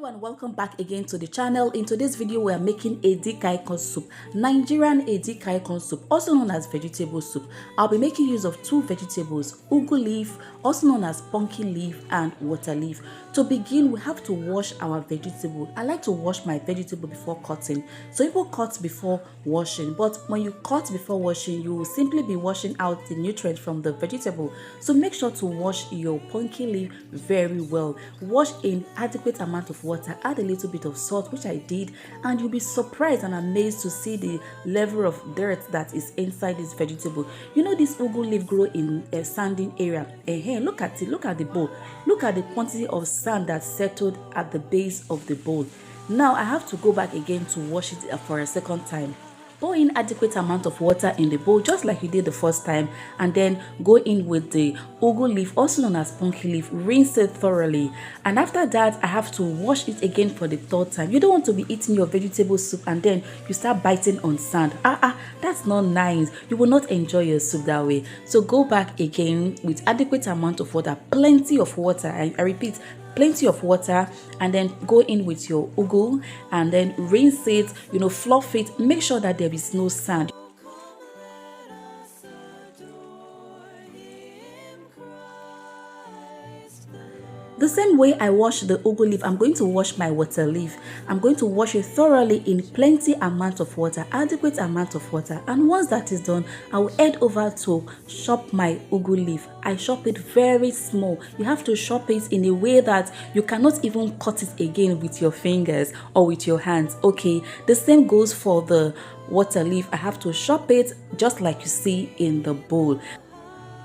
Hello and welcome back again to the channel. In today's video we are making Edikang Ikong soup, Nigerian Edikang Ikong soup, also known as vegetable soup. I'll be making use of two vegetables, Ugwu leaf, also known as pumpkin leaf, and water leaf. To begin, we have to wash our vegetable. I like to wash my vegetable before cutting. So people cut before washing, but when you cut before washing, you will simply be washing out the nutrients from the vegetable. So make sure to wash your pumpkin leaf very well. Wash in adequate amount of water, add a little bit of salt, which I did, and you'll be surprised and amazed to see the level of dirt that is inside this vegetable. You know, this Ugwu leaf grow in a sandy area. Look at it, look at the bowl, look at the quantity of sand that settled at the base of the bowl. Now I have to go back again to wash it for a second time. Pour in adequate amount of water in the bowl just like you did the first time, and then go in with the Ugwu leaf, also known as pumpkin leaf. Rinse it thoroughly, and after that I have to wash it again for the third time. You don't want to be eating your vegetable soup and then you start biting on sand. That's not nice. You will not enjoy your soup that way. So go back again with adequate amount of water, plenty of water. I repeat, plenty of water, and then go in with your Ugwu and then rinse it, fluff it, make sure that there is no sand. The same way I wash the Ugwu leaf, I'm going to wash my water leaf. I'm going to wash it thoroughly in plenty amount of water, adequate amount of water. And once that is done, I will head over to chop my Ugwu leaf. I chop it very small. You have to chop it in a way that you cannot even cut it again with your fingers or with your hands. Okay, the same goes for the water leaf. I have to chop it just like you see in the bowl.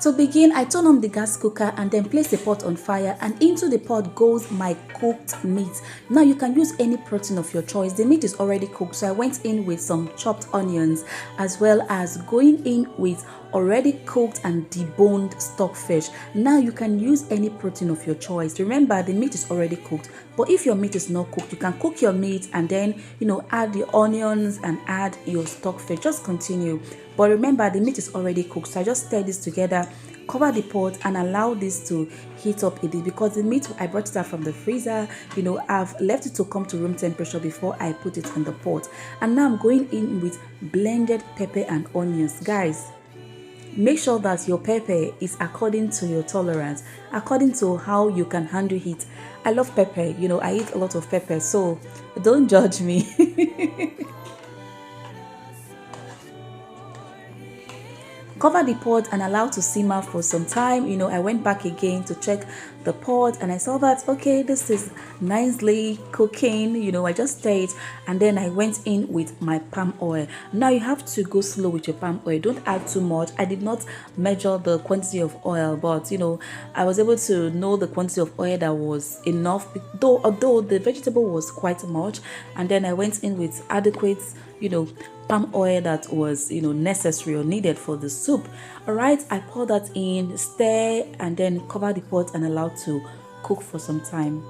To begin, I turn on the gas cooker and then place the pot on fire, and into the pot goes my cooked meat. Now you can use any protein of your choice. The meat is already cooked, so I went in with some chopped onions, as well as going in with already cooked and deboned stockfish. Now you can use any protein of your choice. Remember, the meat is already cooked, but if your meat is not cooked, you can cook your meat and then add the onions and add your stockfish. Just continue. But remember, the meat is already cooked, so I just stir this together, cover the pot, and allow this to heat up a bit, because the meat, I brought it out from the freezer. I've left it to come to room temperature before I put it in the pot. And now I'm going in with blended pepper and onions. Guys, make sure that your pepper is according to your tolerance, according to how you can handle heat. I love pepper, I eat a lot of pepper, so don't judge me. Cover the pot and allow to simmer for some time. I went back again to check the pot and I saw that, okay, this is nicely cooking. I just stirred, and then I went in with my palm oil. Now you have to go slow with your palm oil. Don't add too much. I did not measure the quantity of oil, but I was able to know the quantity of oil that was enough, although the vegetable was quite much. And then I went in with adequate palm oil that was necessary or needed for the soup. All right, I pour that in, stir, and then cover the pot and allow to cook for some time.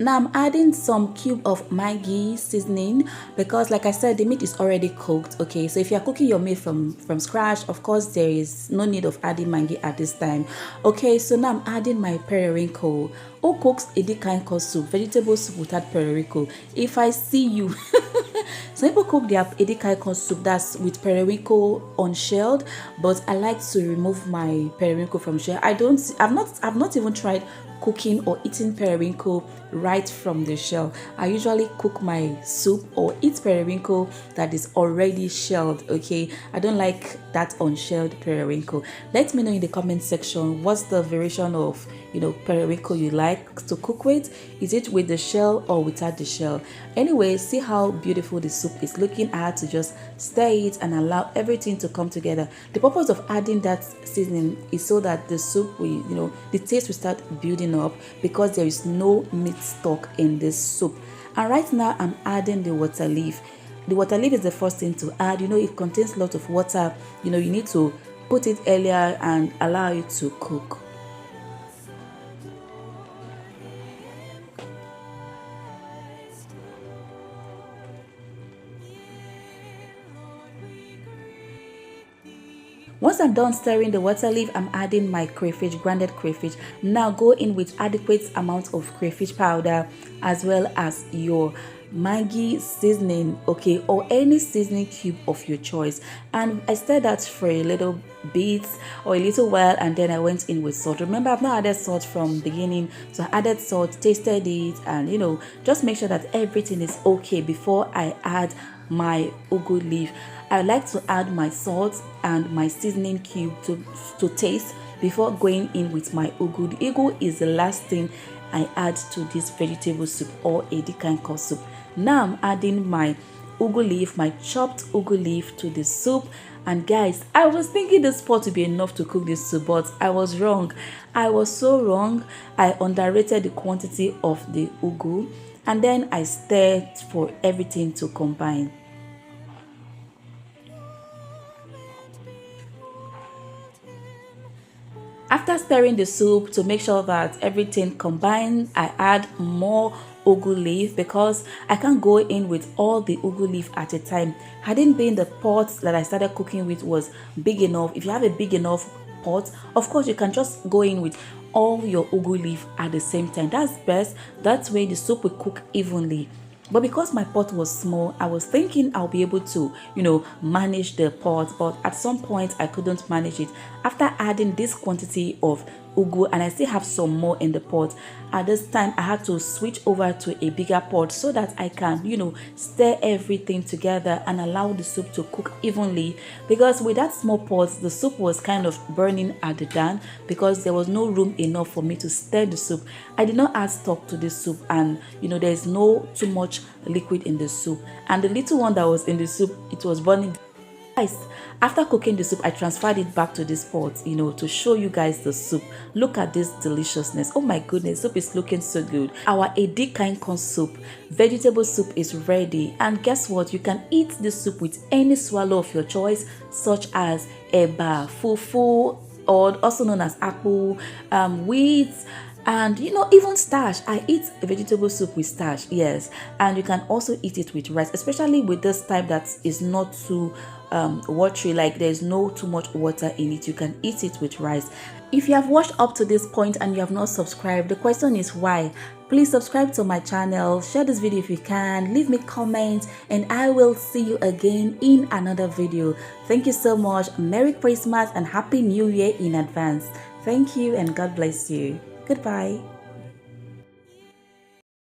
Now I'm adding some cube of Maggi seasoning, because like I said, the meat is already cooked. Okay, so if you're cooking your meat from scratch, of course there is no need of adding Maggi at this time. Okay, so now I'm adding my periwinkle. Who cooks Edikang Ikong soup, vegetable soup without periwinkle? If I see you. Some people cook their Edikang Ikong soup that's with periwinkle unshelled, but I like to remove my periwinkle from shell. I've not even tried cooking or eating periwinkle right from the shell. I usually cook my soup or eat periwinkle that is already shelled. Okay, I don't like that unshelled periwinkle. Let me know in the comment section what's the variation of periwinkle you like to cook with. Is it with the shell or without the shell? Anyway, see how beautiful the soup is looking. I had to just stir it and allow everything to come together. The purpose of adding that seasoning is so that the soup will, the taste will start building up, because there is no meat stock in this soup. And right now I'm adding the water leaf. The water leaf is the first thing to add. It contains a lot of water. You need to put it earlier and allow it to cook. Once I'm done stirring the water leaf, I'm adding my crayfish, grounded crayfish. Now go in with adequate amount of crayfish powder as well as your Maggi seasoning, okay, or any seasoning cube of your choice. And I stirred that for a little bit or a little while, and then I went in with salt. Remember, I've not added salt from beginning, so I added salt, tasted it, and just make sure that everything is okay before I add my ugu leaf. I like to add my salt and my seasoning cube to taste before going in with my ugu. The ugu is the last thing I add to this vegetable soup or Edikang Ikong soup. Now I'm adding my ugu leaf, my chopped ugu leaf to the soup. And guys, I was thinking this pot would be enough to cook this soup, but I was wrong. I was so wrong. I underrated the quantity of the ugu, and then I stirred for everything to combine. After stirring the soup to make sure that everything combines, I add more ugu leaf because I can't go in with all the ugu leaf at a time. Hadn't been the pot that I started cooking with was big enough. If you have a big enough pot, of course you can just go in with all your ugu leaf at the same time. That's best. That way the soup will cook evenly. But because my pot was small, I was thinking I'll be able to, manage the pot. But at some point, I couldn't manage it. After adding this quantity of ugu, and I still have some more in the pot, at this time, I had to switch over to a bigger pot so that I can, stir everything together and allow the soup to cook evenly. Because with that small pot, the soup was kind of burning at the down because there was no room enough for me to stir the soup. I did not add stock to the soup, and there's no too much liquid in the soup, and the little one that was in the soup, it was burning. Guys, after cooking the soup, I transferred it back to this pot, to show you guys the soup. Look at this deliciousness. Oh my goodness, soup is looking so good. Our Edikang Ikong soup, vegetable soup, is ready. And guess what? You can eat this soup with any swallow of your choice, such as eba, fufu, or also known as akpu, wheat, and even starch. I eat a vegetable soup with starch, yes, and you can also eat it with rice, especially with this type that is not too watery, like there's no too much water in it. You can eat it with rice. If you have watched up to this point and you have not subscribed, the question is why? Please subscribe to my channel, share this video if you can, leave me comments, and I will see you again in another video. Thank you so much. Merry Christmas and Happy New Year in advance. Thank you and God bless you. Goodbye.